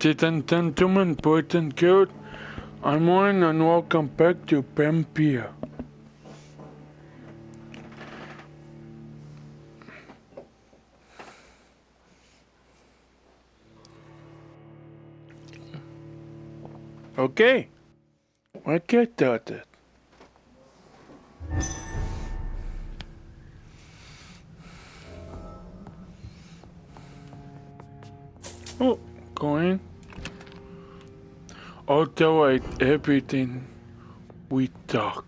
Ladies and gentlemen, boys and girls, I'm Warren and welcome back to Vampyr. Okay, let's get started. Oh, going. Auto everything we talked.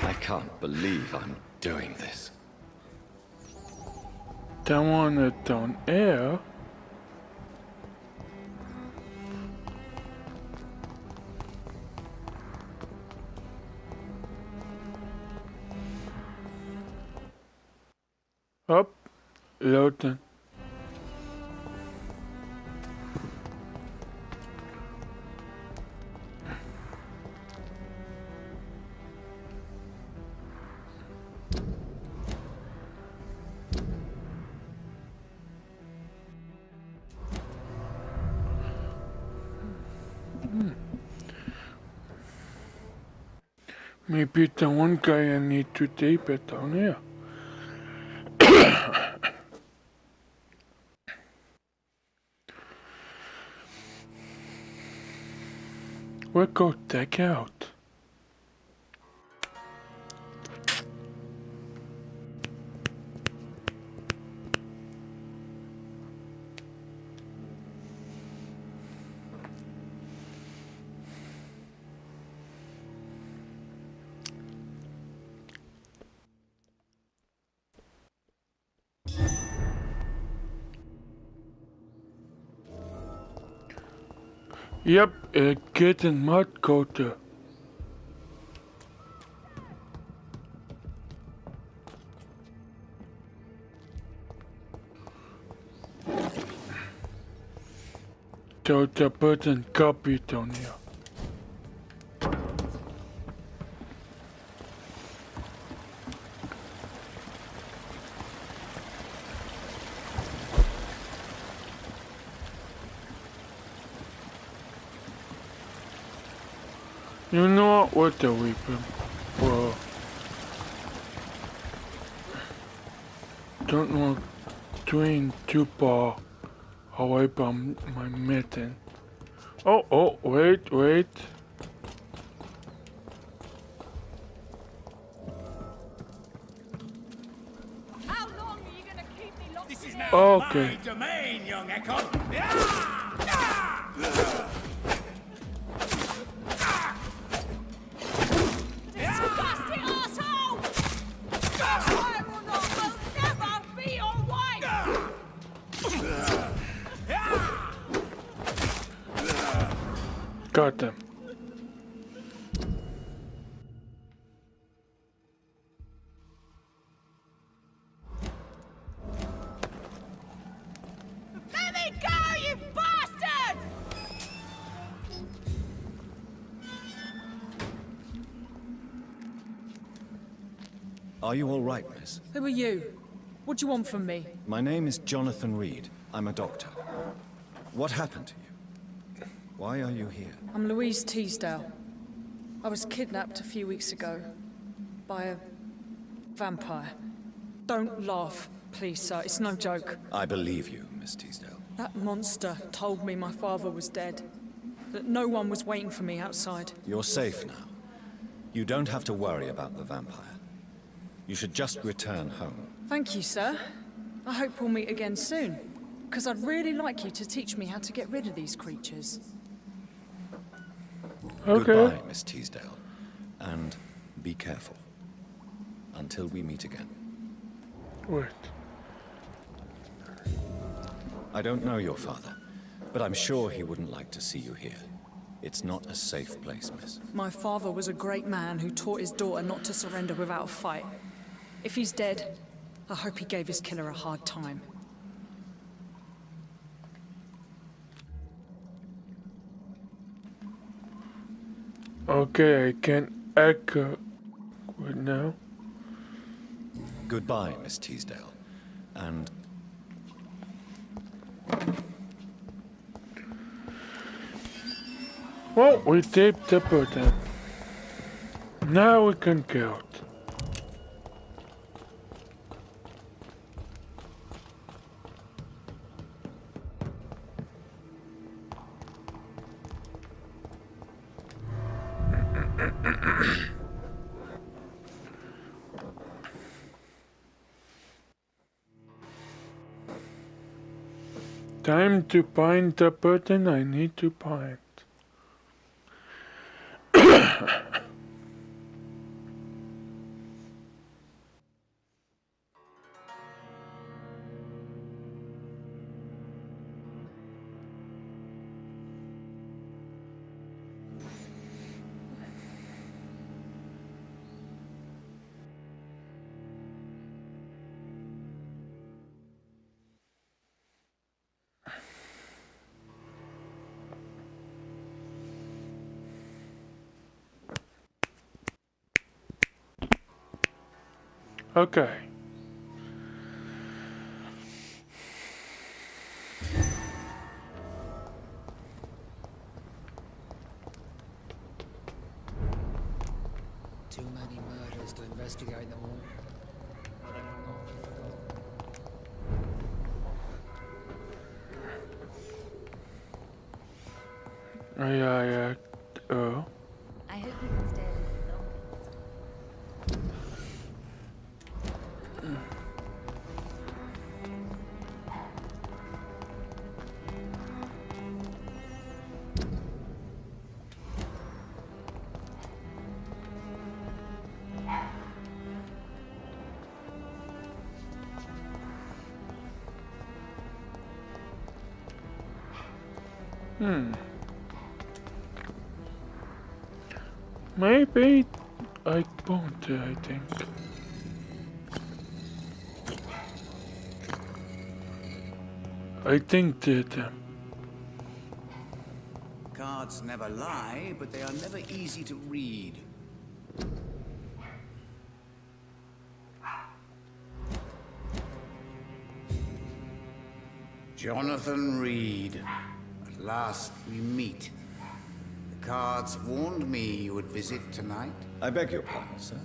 I can't believe I'm doing this. Don't want it on air. Up, loading. Maybe the one guy I need to tape it down here. We'll go check out. Yep, getting mud coater. So the button copy down here. You know what the weapon? Well, don't want train too far away from my mitten. Oh, wait. How long are you gonna keep me locked? This is now Okay. my domain, young Echo. Disgusting arsehole! Fire or not, I'll never be your wife! Got them. Let me go, you bastard! Are you all right, miss? Who are you? What do you want from me? My name is Jonathan Reed. I'm a doctor. What happened to you? Why are you here? I'm Louise Teasdale. I was kidnapped a few weeks ago by a vampire. Don't laugh, please, sir. It's no joke. I believe you, Miss Teasdale. That monster told me my father was dead, that no one was waiting for me outside. You're safe now. You don't have to worry about the vampire. You should just return home. Thank you, sir. I hope we'll meet again soon, because I'd really like you to teach me how to get rid of these creatures. Okay. Goodbye, Miss Teasdale. And be careful. Until we meet again. Wait. I don't know your father, but I'm sure he wouldn't like to see you here. It's not a safe place, miss. My father was a great man who taught his daughter not to surrender without a fight. If he's dead, I hope he gave his killer a hard time. Okay, I can echo right now. Goodbye, Miss Teasdale. And Well, we taped the button. Now we can count. Time to find the button I need to find. Okay. Too many murders to investigate them all. But they will not be forgotten. Yeah. Oh. I hope you can stay a little longer. Maybe I won't, I think. I think that Cards never lie, but they are never easy to read. Jonathan Reed. At last we meet. The cards warned me you would visit tonight. I beg your pardon, sir.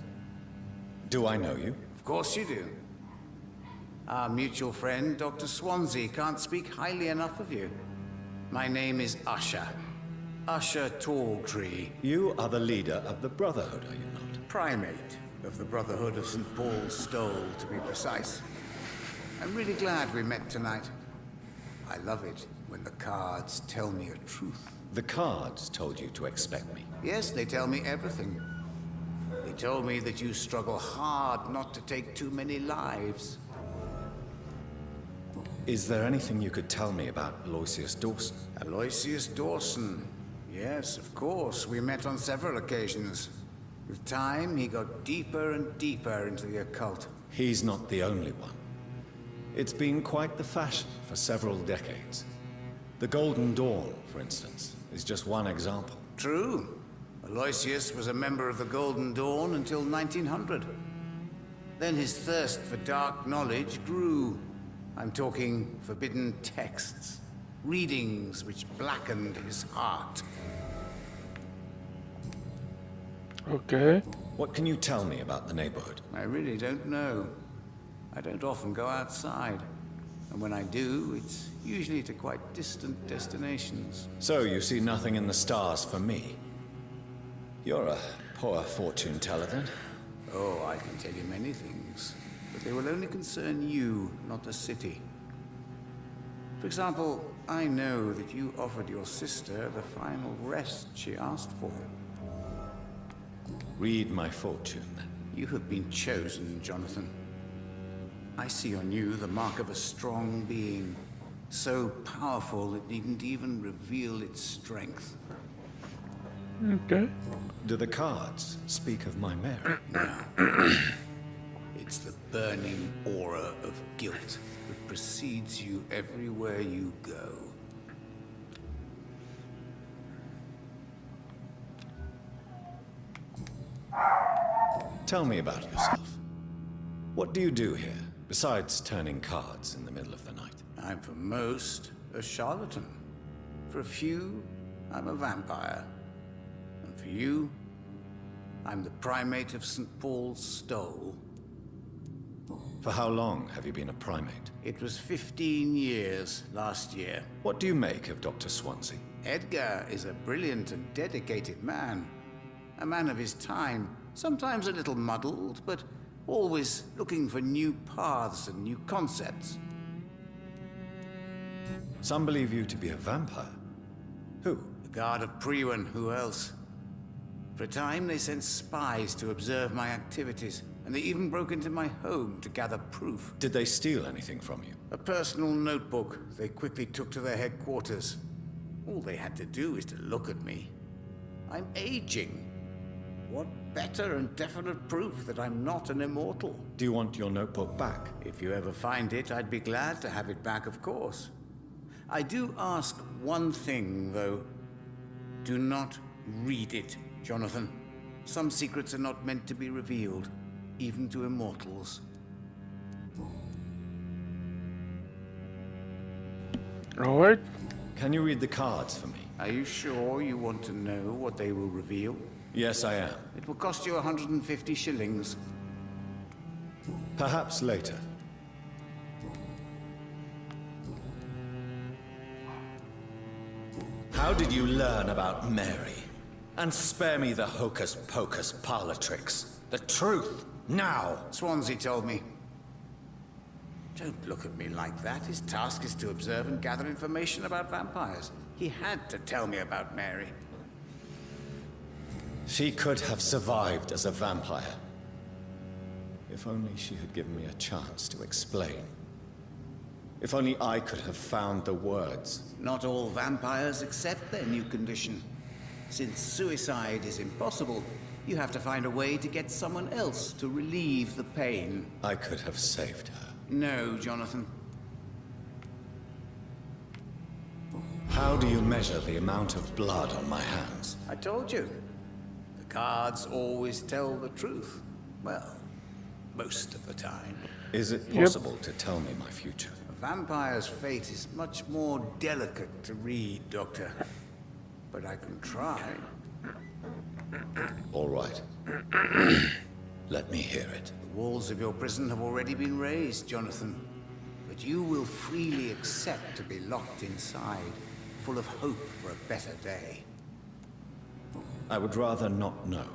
Do I know you? Of course you do. Our mutual friend, Dr. Swansea, can't speak highly enough of you. My name is Usher. Usher Talltree. You are the leader of the Brotherhood, are you not? Primate of the Brotherhood of St. Paul's Stole, to be precise. I'm really glad we met tonight. I love it when the cards tell me a truth. The cards told you to expect me. Yes, they tell me everything. They told me that you struggle hard not to take too many lives. Is there anything you could tell me about Aloysius Dawson? Aloysius Dawson. Yes, of course. We met on several occasions. With time, he got deeper and deeper into the occult. He's not the only one. It's been quite the fashion for several decades. The Golden Dawn, for instance, is just one example. True. Aloysius was a member of the Golden Dawn until 1900. Then his thirst for dark knowledge grew. I'm talking forbidden texts, readings which blackened his heart. okay. What can you tell me about the neighborhood? I really don't know. I don't often go outside. And when I do, it's usually to quite distant destinations. So you see nothing in the stars for me? You're a poor fortune teller, then. Oh, I can tell you many things. But they will only concern you, not the city. For example, I know that you offered your sister the final rest she asked for. Read my fortune, then. You have been chosen, Jonathan. I see on you the mark of a strong being, so powerful it needn't even reveal its strength. Okay. Do the cards speak of my Mary? It's the burning aura of guilt that precedes you everywhere you go. Tell me about yourself. What do you do here, besides turning cards in the middle of the night? I'm for most a charlatan. For a few, I'm a vampire. And for you, I'm the primate of St. Paul's Stole. For how long have you been a primate? It was 15 years last year. What do you make of Dr. Swansea? Edgar is a brilliant and dedicated man. A man of his time, sometimes a little muddled, but always looking for new paths and new concepts. Some believe you to be a vampire. Who? The Guard of Priwen, who else? For a time, they sent spies to observe my activities, and they even broke into my home to gather proof. Did they steal anything from you? A personal notebook they quickly took to their headquarters. All they had to do is to look at me. I'm aging. What better and definite proof that I'm not an immortal? Do you want your notebook back? If you ever find it, I'd be glad to have it back, of course. I do ask one thing, though. Do not read it, Jonathan. Some secrets are not meant to be revealed, even to immortals. All right. Can you read the cards for me? Are you sure you want to know what they will reveal? Yes, I am. It will cost you 150 shillings. Perhaps later. How did you learn about Mary? And spare me the hocus-pocus parlor tricks. The truth, now! Swansea told me. Don't look at me like that. His task is to observe and gather information about vampires. He had to tell me about Mary. She could have survived as a vampire. If only she had given me a chance to explain. If only I could have found the words. Not all vampires accept their new condition. Since suicide is impossible, you have to find a way to get someone else to relieve the pain. I could have saved her. No, Jonathan. How do you measure the amount of blood on my hands? I told you. The cards always tell the truth. Well, most of the time. Is it possible to tell me my future? A vampire's fate is much more delicate to read, Doctor. But I can try. All right. Let me hear it. The walls of your prison have already been raised, Jonathan. But you will freely accept to be locked inside, full of hope for a better day. I would rather not know.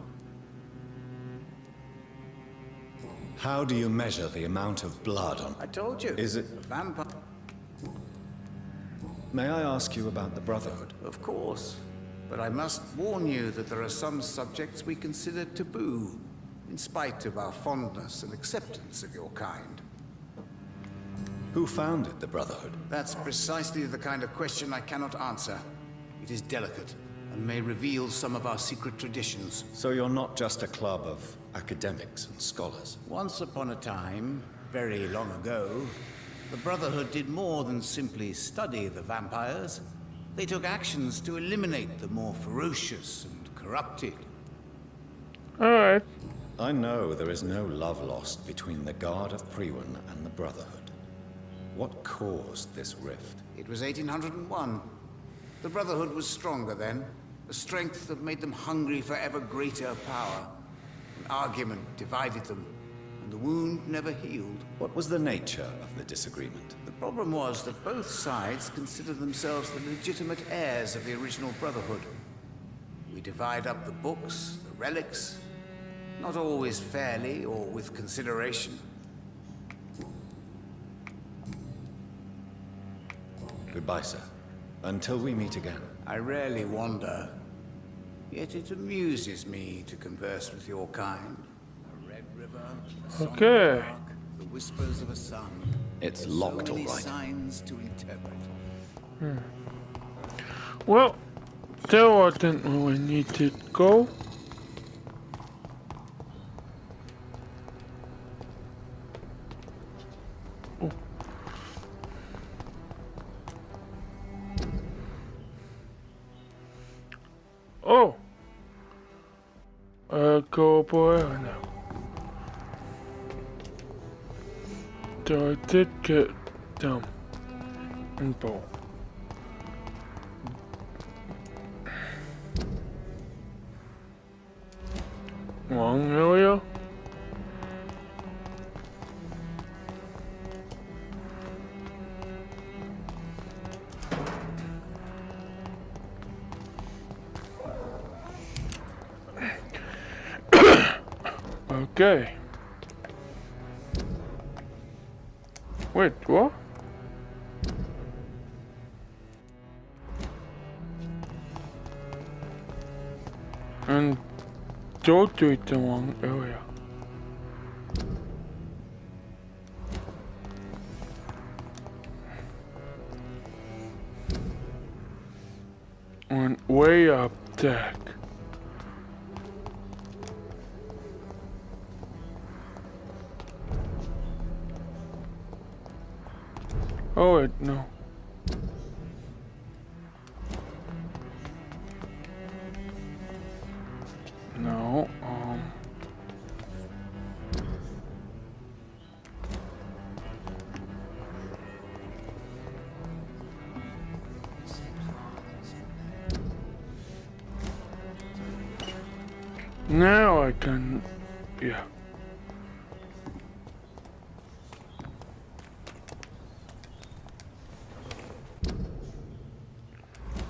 How do you measure the amount of blood on... I told you. Is it... A vampire? May I ask you about the Brotherhood? Of course. But I must warn you that there are some subjects we consider taboo, in spite of our fondness and acceptance of your kind. Who founded the Brotherhood? That's precisely the kind of question I cannot answer. It is delicate, and may reveal some of our secret traditions. So you're not just a club of academics and scholars? Once upon a time, very long ago, the Brotherhood did more than simply study the vampires. They took actions to eliminate the more ferocious and corrupted. All right. I know there is no love lost between the Guard of Priwen and the Brotherhood. What caused this rift? It was 1801. The Brotherhood was stronger then, a strength that made them hungry for ever greater power. An argument divided them, and the wound never healed. What was the nature of the disagreement? The problem was that both sides considered themselves the legitimate heirs of the original Brotherhood. We divide up the books, the relics, not always fairly or with consideration. Goodbye, sir. Until we meet again. I rarely wander, yet it amuses me to converse with your kind. A red river, a song of Okay. a lark, the whispers of a sun. It's So locked, all many right. signs to interpret. Well, That wasn't where we need to go. Oh! Go boy, no. So I did get them info. Wrong area? Okay. Wait, what? And don't do it the wrong area. Went way up deck. Oh wait, no. No, now I can, yeah.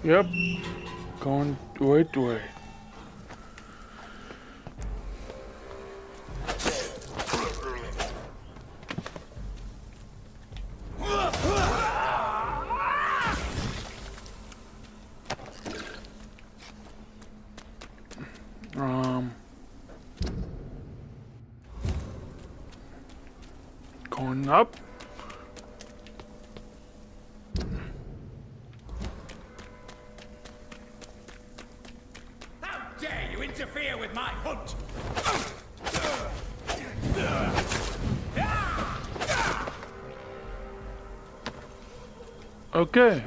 Yep, going right way. Going up. How dare you interfere with my hunt? Okay.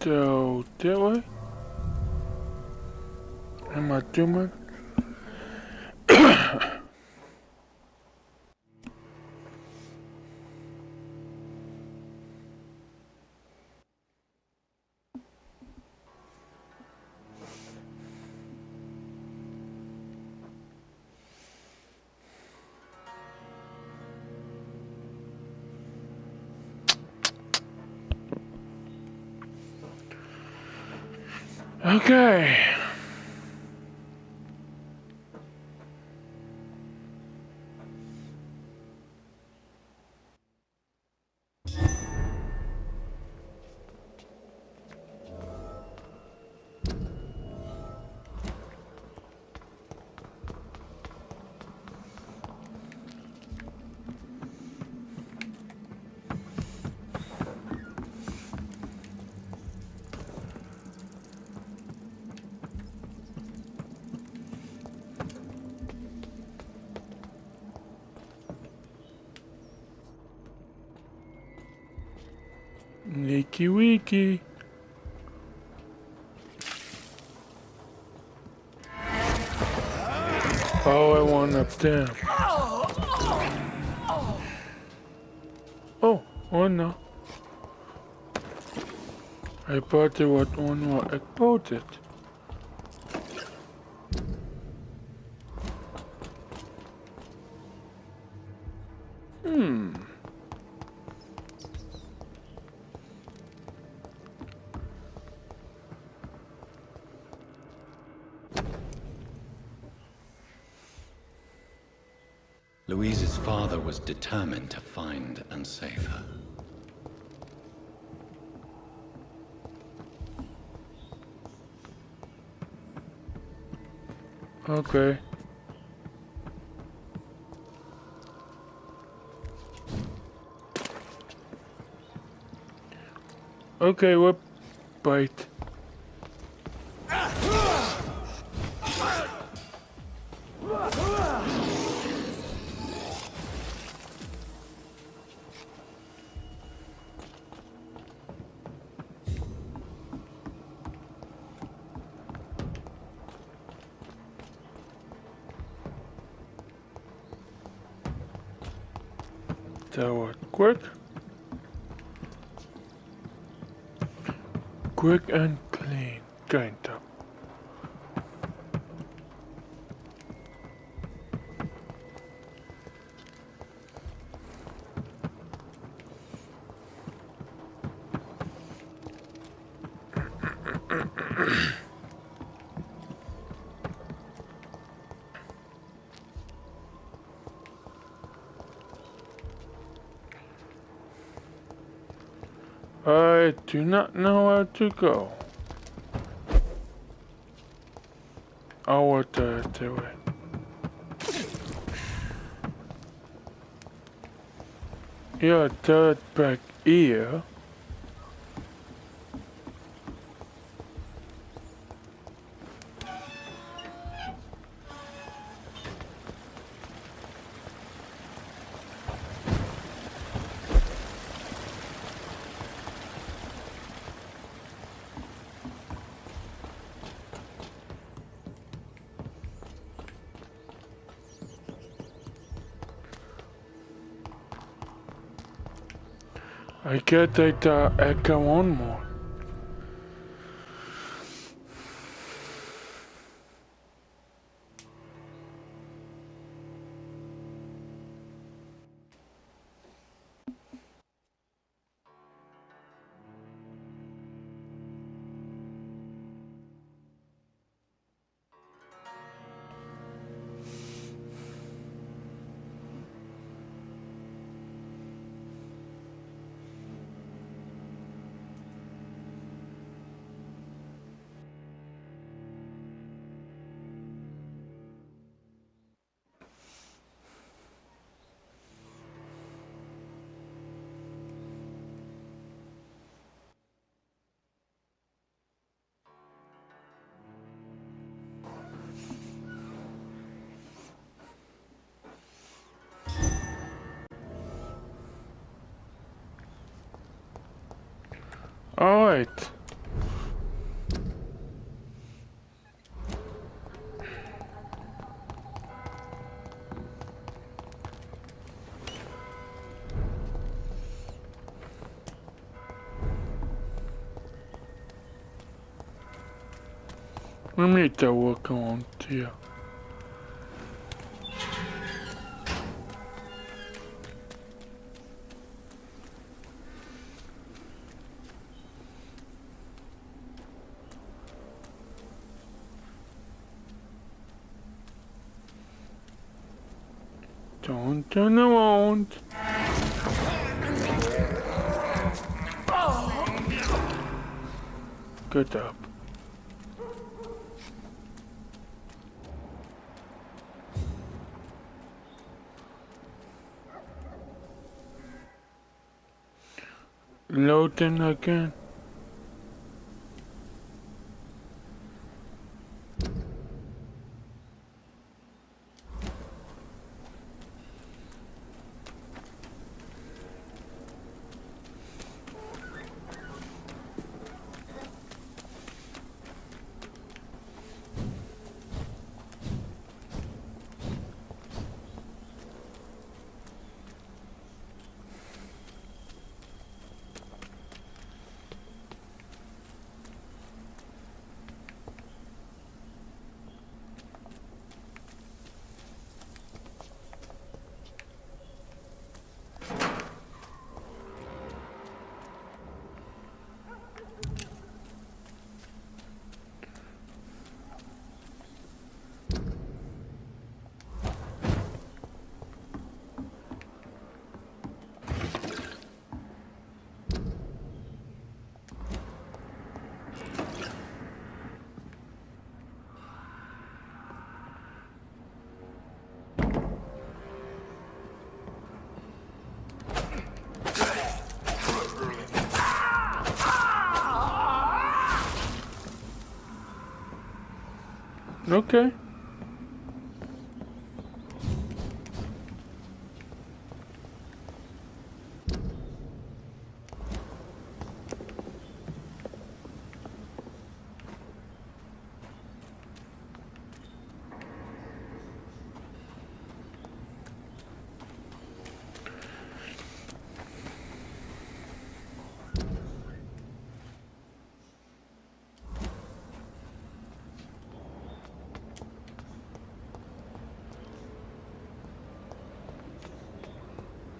So, that way? Am I doing? Okay. Nikki Wiki. Oh, I want up there. Oh, oh no. I thought there was one more exploded. Louise's father was determined to find and save her. Okay. Okay, we'll bite. That was quick. Quick and clean, kind of. I do not know where to go. I will do it. Yeah, third back here. I get that echo one more. Alright. We need to work on here. Don't turn around. Good job. Loading again. Okay.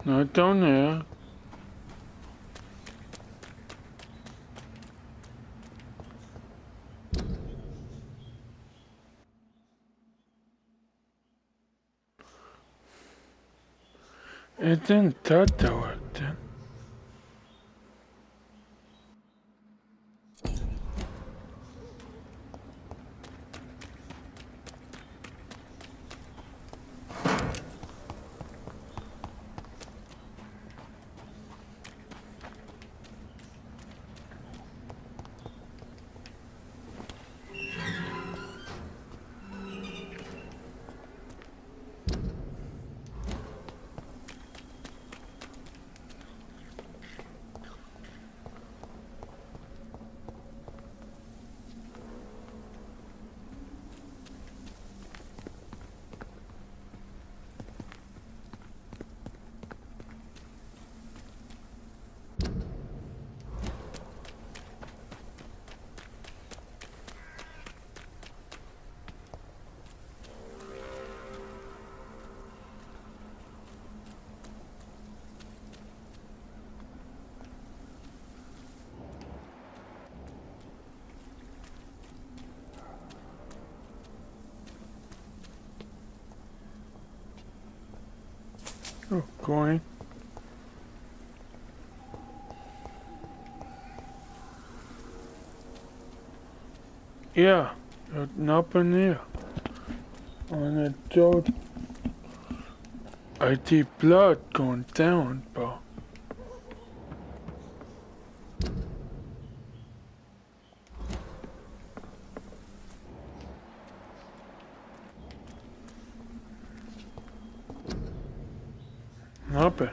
Not down there. Isn't that direction? Oh, going. Yeah, nothing here. On the road, I see blood going down, but nothing.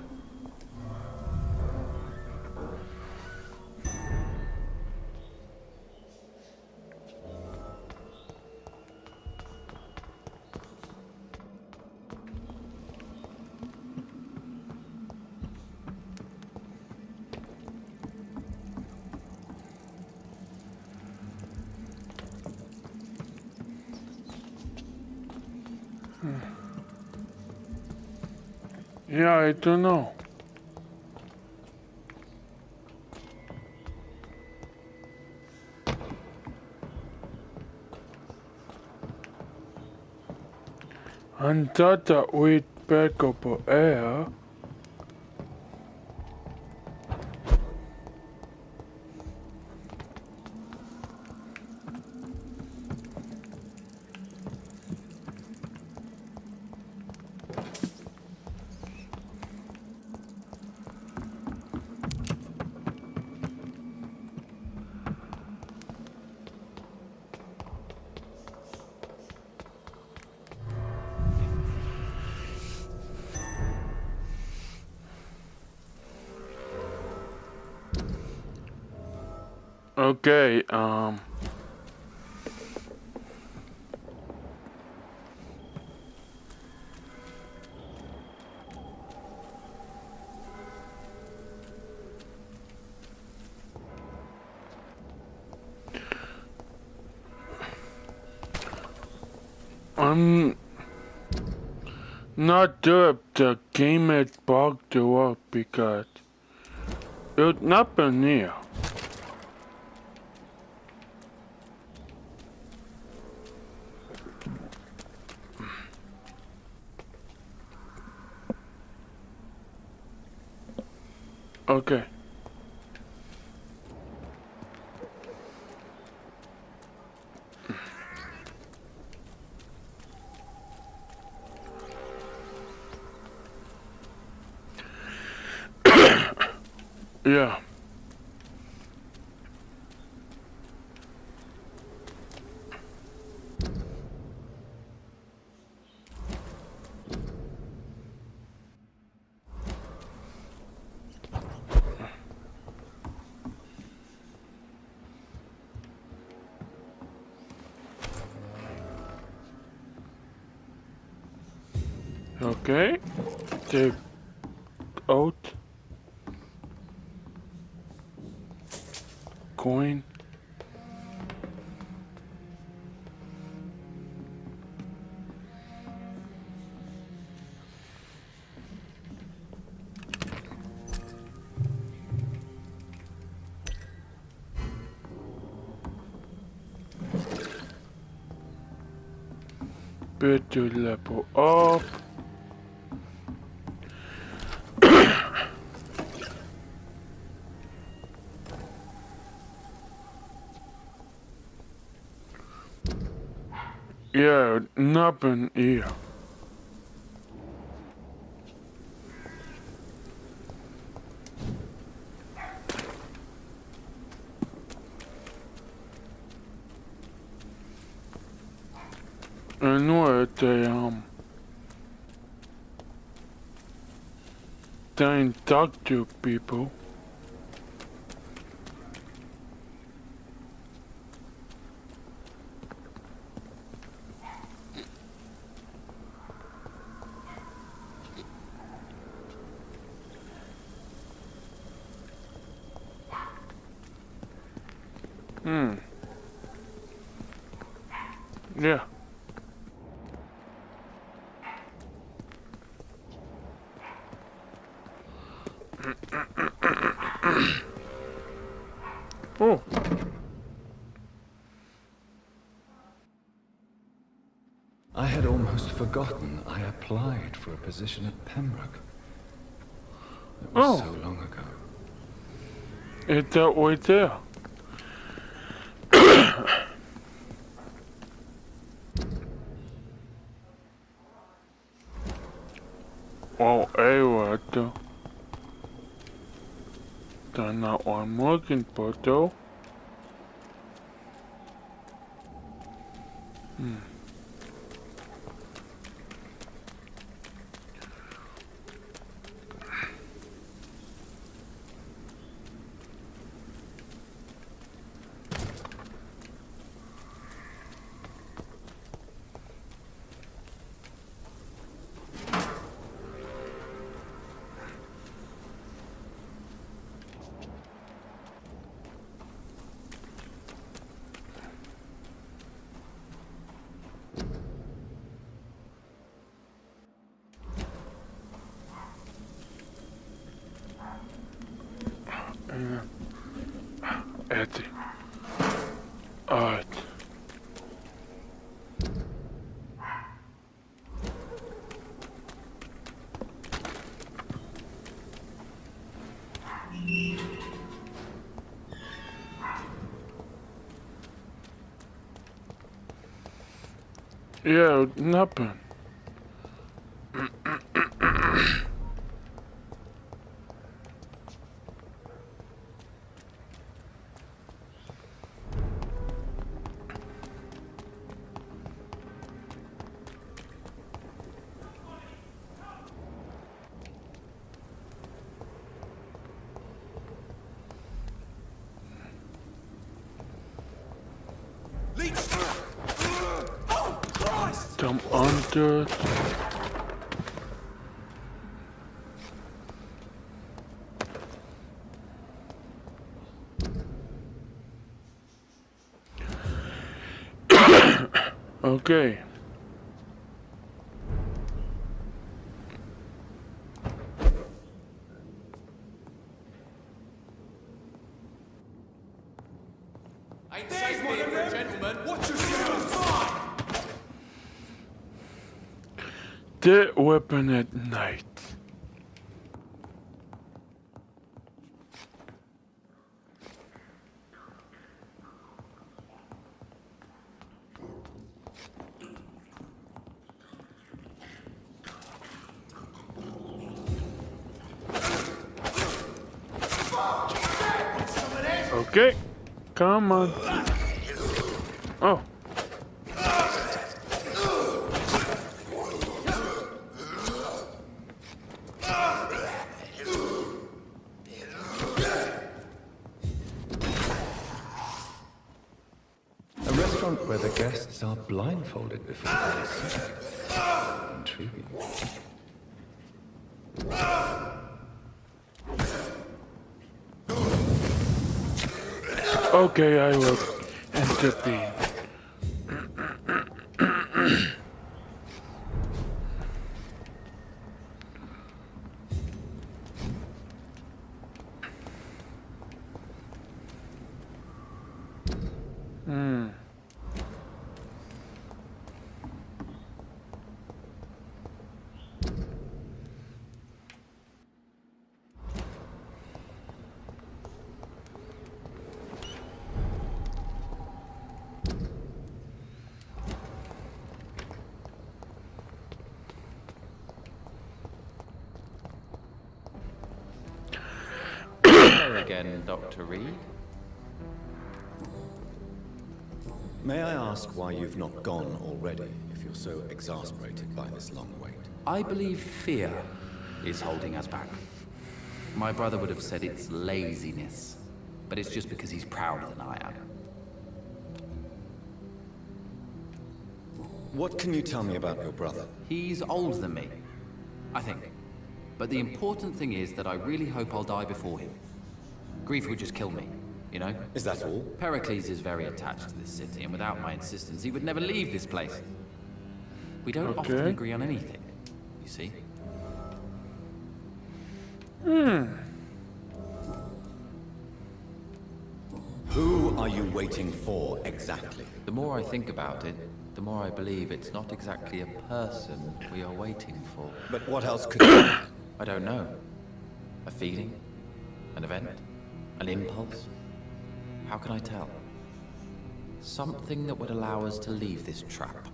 Yeah, I don't know. And that wait back up air. Okay, I'm not sure if the game is bugged or what because it's nothing here. Okay. Yeah. Okay. Take out. Coin. Bit to level up. Yeah, nothing here. And what they talk to people. Yeah. Oh. I had almost forgotten I applied for a position at Pembroke. It was so long ago. It's that way there. Well, what though? That's not what I'm looking for though. Eddie. Alright. Yeah, nothing. Jump under it. Okay. Ain't safe here for a gentleman. Watch yourself. The weapon at night. Okay, come on. Oh. A restaurant where the guests are blindfolded before they sit. Intriguing. Okay, I will entertain. Hello again, Dr. Reed. May I ask why you've not gone already, if you're so exasperated by this long wait? I believe fear is holding us back. My brother would have said it's laziness, but it's just because he's prouder than I am. What can you tell me about your brother? He's older than me, I think. But the important thing is that I really hope I'll die before him. Grief would just kill me, you know? Is that all? Pericles is very attached to this city, and without my insistence, he would never leave this place. We don't often agree on anything, you see? Who are you waiting for, exactly? The more I think about it, the more I believe it's not exactly a person we are waiting for. But what else could it be? I don't know. A feeling? An event? An impulse? How can I tell? Something that would allow us to leave this trap.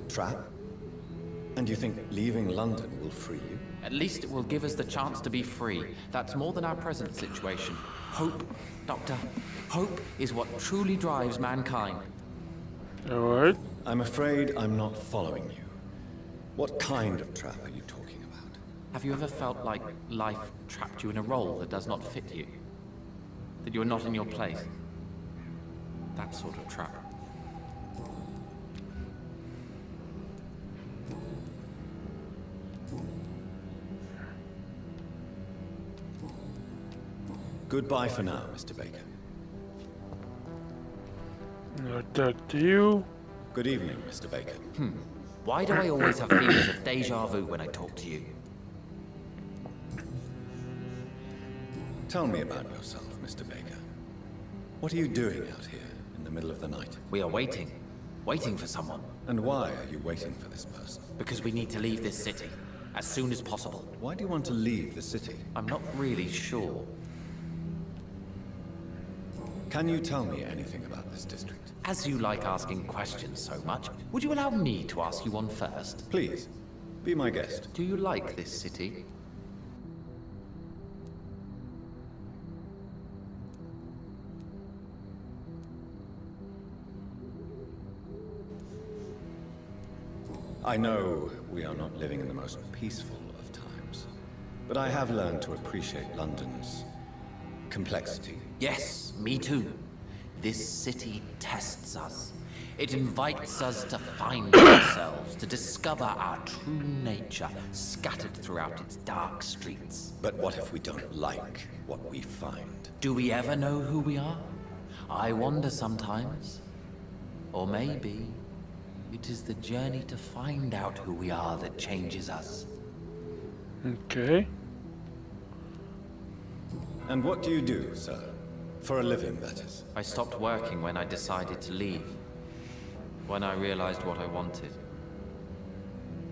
Trap? And you think leaving London will free you? At least it will give us the chance to be free. That's more than our present situation. Hope, Doctor. Hope is what truly drives mankind. Alright. I'm afraid I'm not following you. What kind of trap are you talking about? Have you ever felt like life trapped you in a role that does not fit you? That you are not in your place? That sort of trap. Goodbye for now, Mr. Baker. I'll talk to you. Good evening, Mr. Baker. Why do I always have feelings of deja vu when I talk to you? Tell me about yourself, Mr. Baker. What are you doing out here in the middle of the night? We are waiting. Waiting for someone. And why are you waiting for this person? Because we need to leave this city. As soon as possible. Why do you want to leave the city? I'm not really sure. Can you tell me anything about this district? As you like asking questions so much, would you allow me to ask you one first? Please, be my guest. Do you like this city? I know we are not living in the most peaceful of times, but I have learned to appreciate London's complexity. Yes, me too. This city tests us. It invites us to find ourselves, to discover our true nature, scattered throughout its dark streets. But what if we don't like what we find? Do we ever know who we are? I wonder sometimes. Or maybe it is the journey to find out who we are that changes us. Okay. And what do you do, sir? For a living, that is. I stopped working when I decided to leave. When I realized what I wanted.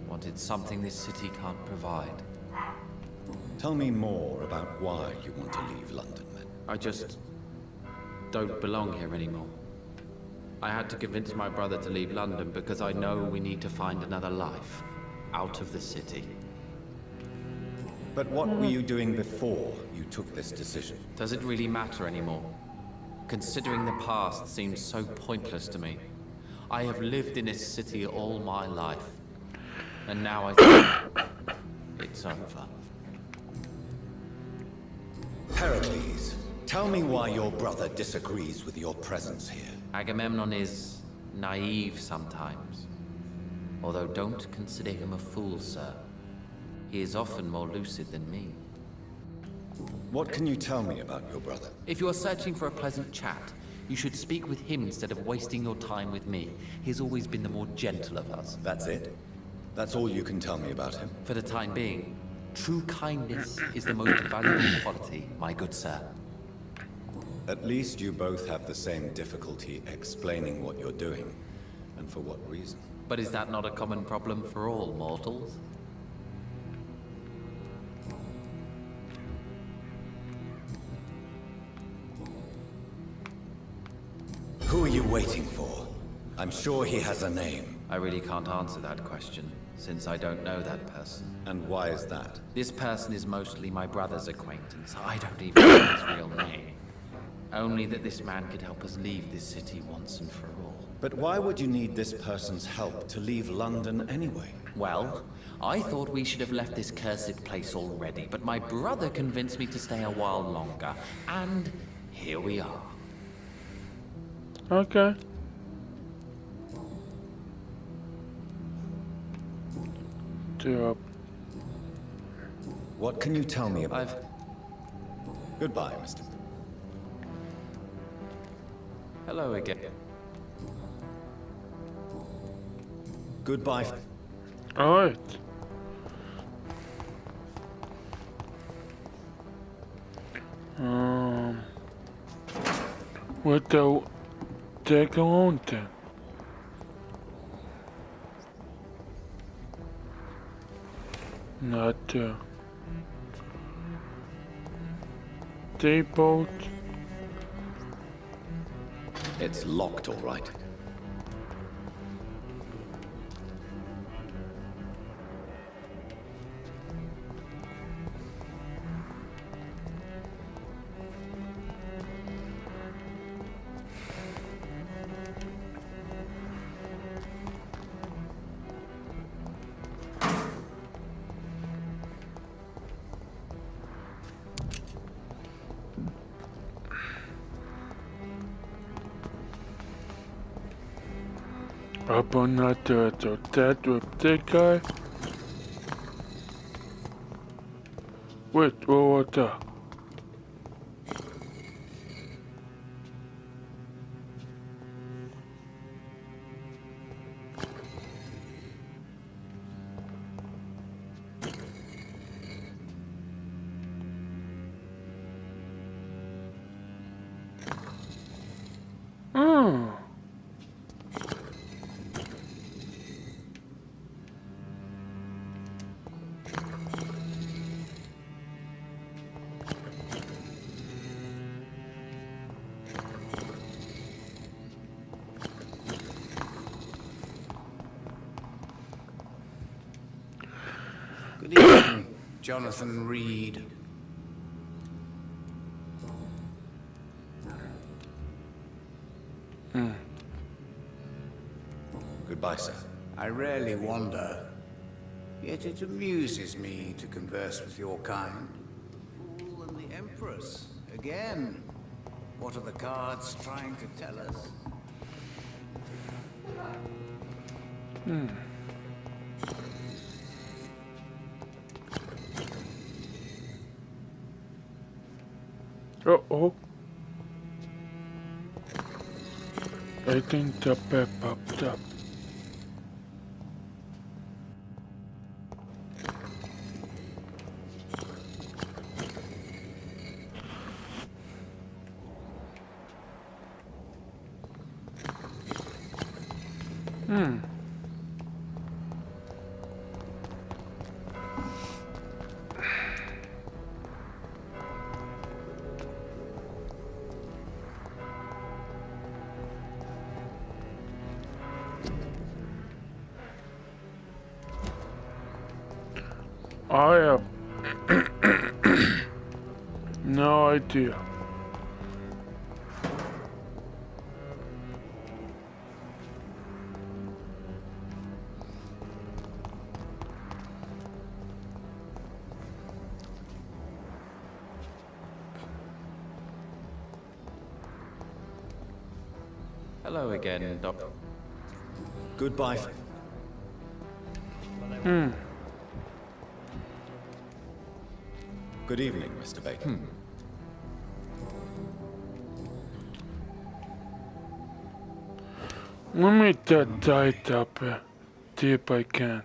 Wanted something this city can't provide. Tell me more about why you want to leave London, then. I just don't belong here anymore. I had to convince my brother to leave London because I know we need to find another life out of the city. But what were you doing before you took this decision? Does it really matter anymore? Considering the past seems so pointless to me. I have lived in this city all my life. And now I think it's over. Pericles, tell me why your brother disagrees with your presence here. Agamemnon is naive sometimes. Although don't consider him a fool, sir. He is often more lucid than me. What can you tell me about your brother? If you are searching for a pleasant chat, you should speak with him instead of wasting your time with me. He has always been the more gentle of us. That's it? That's all you can tell me about him? For the time being, true kindness is the most valuable quality, my good sir. At least you both have the same difficulty explaining what you're doing, and for what reason. But is that not a common problem for all mortals? Who are you waiting for? I'm sure he has a name. I really can't answer that question, since I don't know that person. And why is that? This person is mostly my brother's acquaintance. I don't even know his real name. Only that this man could help us leave this city once and for all. But why would you need this person's help to leave London anyway? Well, I thought we should have left this cursed place already, but my brother convinced me to stay a while longer. And here we are. Okay. What can you tell me about? I've... Goodbye, Mr. Hello again. Goodbye. Alright. What the take on then? Not depot. It's locked, all right. Up on that that with that guy. Wait, what the? Good evening, Jonathan Reed. Goodbye, sir. I rarely wander, yet it amuses me to converse with your kind. Fool and the Empress, again. What are the cards trying to tell us? Uh-oh. I think the pep popped up. I have no idea. Hello again, Doctor. Goodbye. Good evening, Mr. Bacon. Let me that tight up here. See if I can.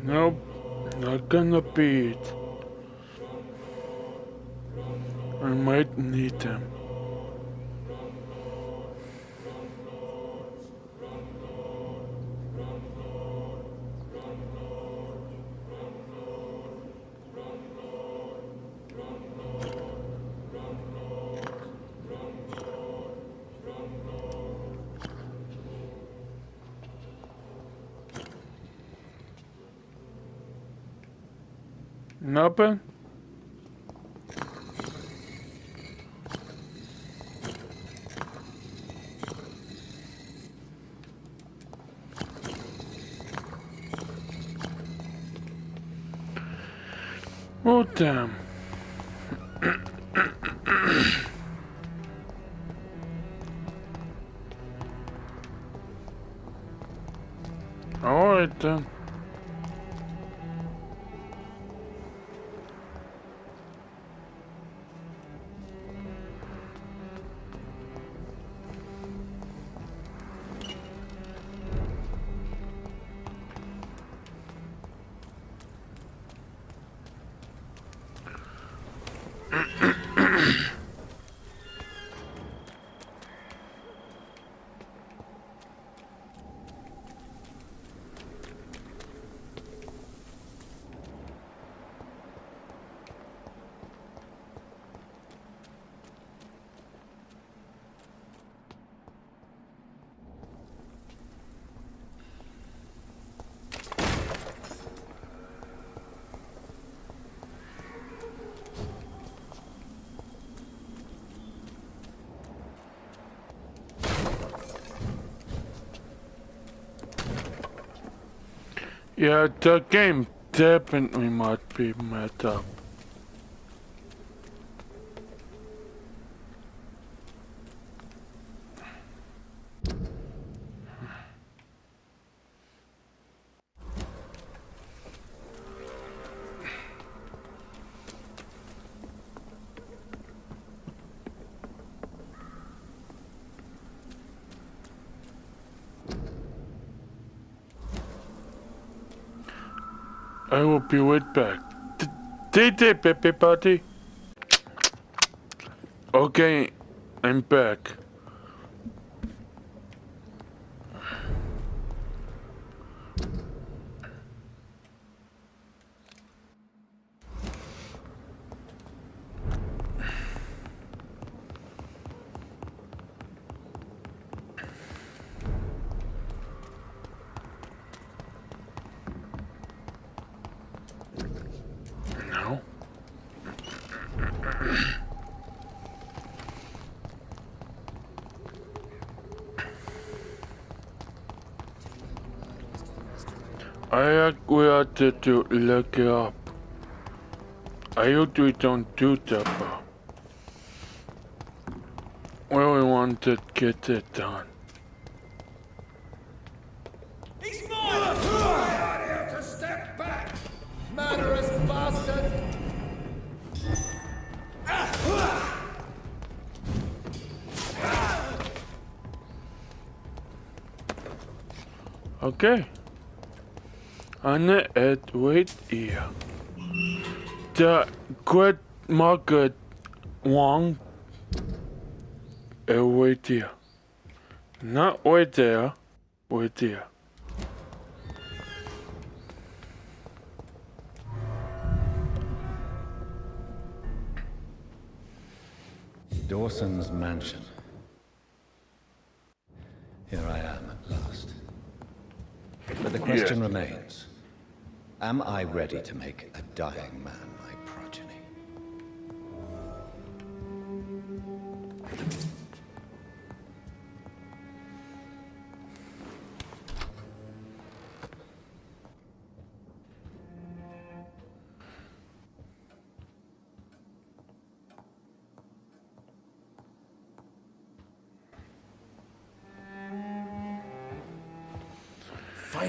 Nope, not gonna be it. I might need them. Nothing? Oh damn. Alright then. Yeah, the game definitely might be messed up. I will be right back. TT, Pepe Party. Okay, I'm back. No. I agree to look it up. I usually don't do that, but really want to get it done. He's mine! To step back, murderous bastard! Okay. Anna Ed wait here. The great Margaret Wong wait here. Not wait there, wait here. Dawson's mansion. Here I am at last. But the question remains. Am I ready to make a dying man my progeny?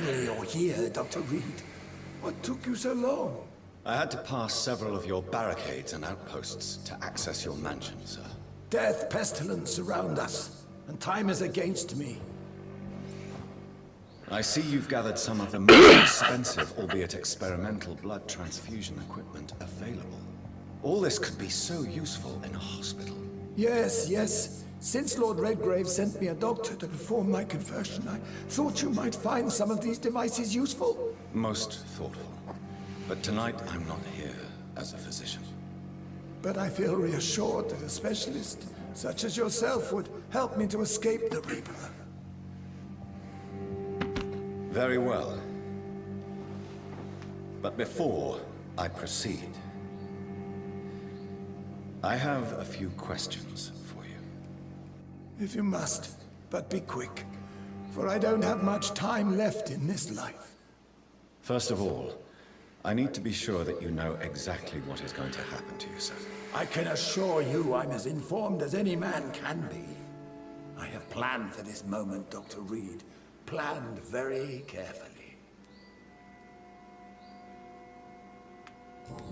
Finally, you're here, Dr. Reed. What took you so long? I had to pass several of your barricades and outposts to access your mansion, sir. Death, pestilence surround us, and time is against me. I see you've gathered some of the most expensive, albeit experimental, blood transfusion equipment available. All this could be so useful in a hospital. Yes, yes. Since Lord Redgrave sent me a doctor to perform my conversion, I thought you might find some of these devices useful. Most thoughtful. But tonight I'm not here as a physician. But I feel reassured that a specialist such as yourself would help me to escape the Reaper. Very well. But before I proceed, I have a few questions for you. If you must, but be quick, for I don't have much time left in this life. First of all, I need to be sure that you know exactly what is going to happen to you, sir. I can assure you I'm as informed as any man can be. I have planned for this moment, Dr. Reed. Planned very carefully.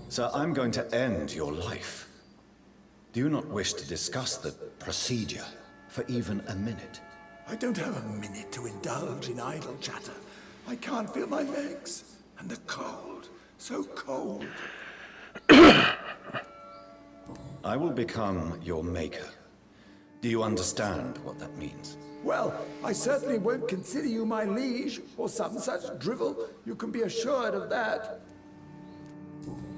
Sir, I'm going to end your life. Do you not wish to discuss the procedure for even a minute? I don't have a minute to indulge in idle chatter. I can't feel my legs. And the cold. So cold. I will become your maker. Do you understand what that means? Well, I certainly won't consider you my liege, or some such drivel. You can be assured of that.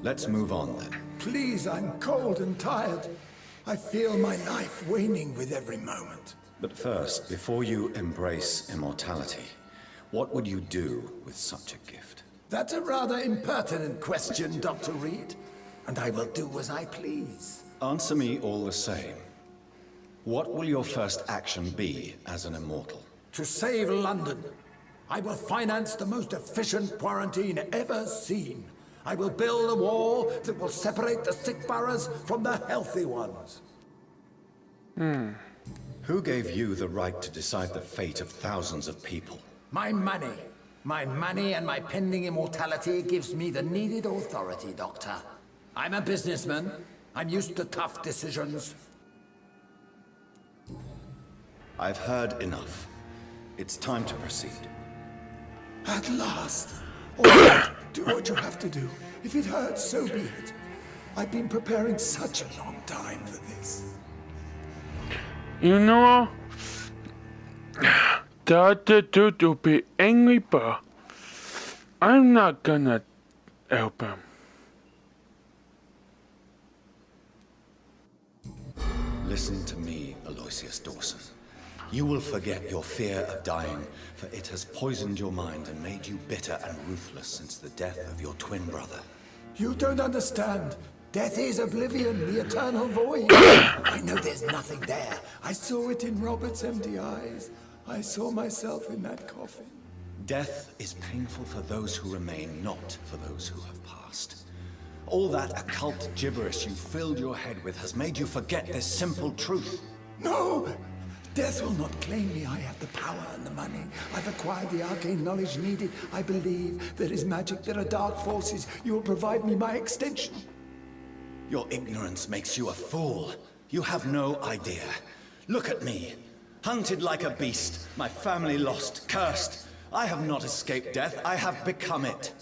Let's move on, then. Please, I'm cold and tired. I feel my life waning with every moment. But first, before you embrace immortality, what would you do with such a gift? That's a rather impertinent question, Dr. Reed. And I will do as I please. Answer me all the same. What will your first action be as an immortal? To save London, I will finance the most efficient quarantine ever seen. I will build a wall that will separate the sick boroughs from the healthy ones. Who gave you the right to decide the fate of thousands of people? My money. My money and my pending immortality gives me the needed authority, Doctor. I'm a businessman. I'm used to tough decisions. I've heard enough. It's time to proceed. At last. All right, do what you have to do. If it hurts, so be it. I've been preparing such a long time for this. You know, the other dude will be angry, but I'm not gonna help him. Listen to me, Aloysius Dawson. You will forget your fear of dying, for it has poisoned your mind and made you bitter and ruthless since the death of your twin brother. You don't understand. Death is oblivion, the eternal void. I know there's nothing there. I saw it in Robert's empty eyes. I saw myself in that coffin. Death is painful for those who remain, not for those who have passed. All that occult gibberish you filled your head with has made you forget this simple truth. No! Death will not claim me. I have the power and the money. I've acquired the arcane knowledge needed. I believe there is magic, there are dark forces. You will provide me my extension. Your ignorance makes you a fool. You have no idea. Look at me. Hunted like a beast, my family lost, cursed. I have not escaped death, I have become it.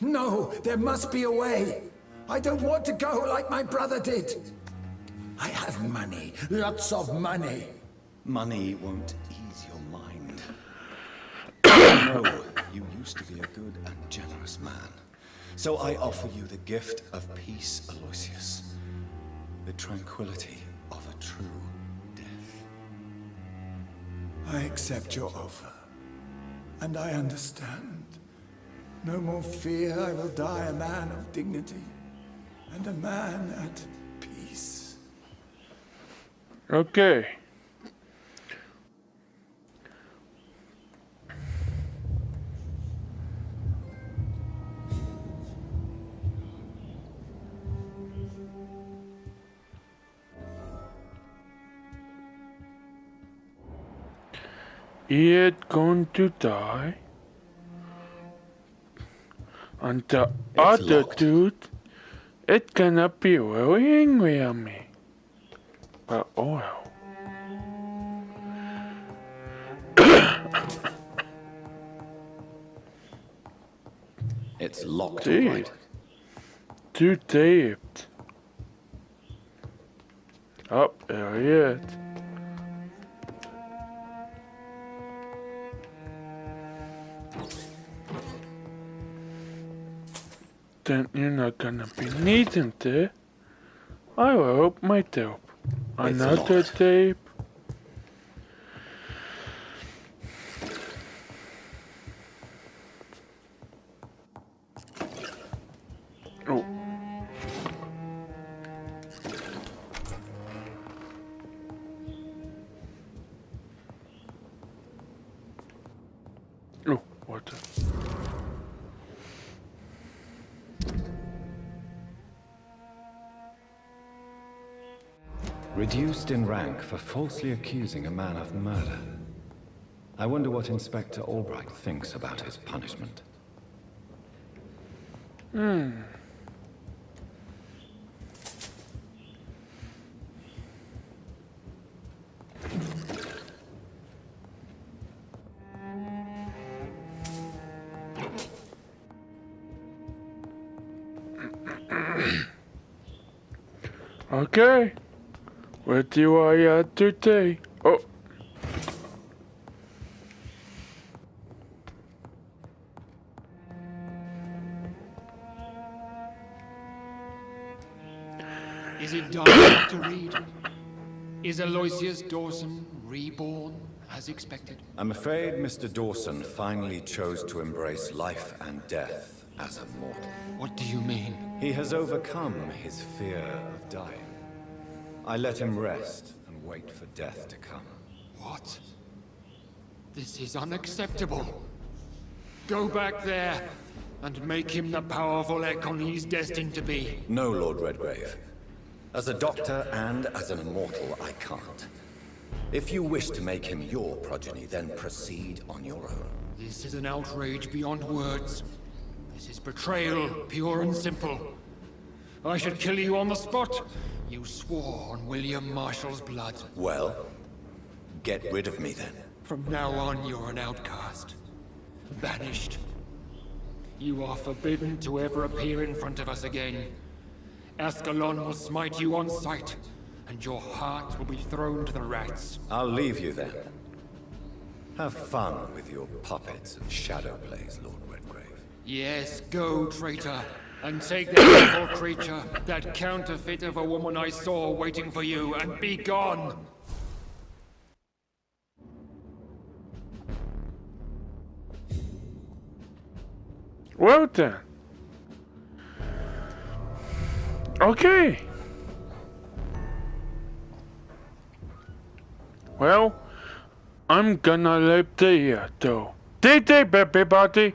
No, there must be a way. I don't want to go like my brother did. I have money, lots of money. Money won't ease your mind. I know you used to be a good and generous man. So I offer you the gift of peace, Aloysius. The tranquility of a true death. I accept your offer. And I understand. No more fear, I will die a man of dignity. And a man at peace. Okay. Is it going to die? And the It's other locked. dude, it cannot be really angry at me. But oh well. It's locked, Dude. right? Too taped. Oh, there he is. Then you're not gonna be needing to. I will hope my tape. Another locked. tape. Oh. Oh, what the? Reduced in rank for falsely accusing a man of murder. I wonder what Inspector Albright thinks about his punishment. Okay. What do I have to say? Oh. Is it done, Dr. Reed? Is Aloysius Dawson reborn as expected? I'm afraid Mr. Dawson finally chose to embrace life and death as a mortal. What do you mean? He has overcome his fear of dying. I let him rest and wait for death to come. What? This is unacceptable. Go back there and make him the powerful Ekon he's destined to be. No, Lord Redgrave. As a doctor and as an immortal, I can't. If you wish to make him your progeny, then proceed on your own. This is an outrage beyond words. This is betrayal, pure and simple. I should kill you on the spot. You swore on William Marshall's blood. Well, get rid of me then. From now on, you're an outcast. Banished. You are forbidden to ever appear in front of us again. Ascalon will smite you on sight, and your heart will be thrown to the rats. I'll leave you then. Have fun with your puppets and shadow plays, Lord Redgrave. Yes, go, traitor, and take that evil creature, that counterfeit of a woman I saw waiting for you, and be gone! Well then. Okay. Well, I'm gonna leave there though. Day, everybody.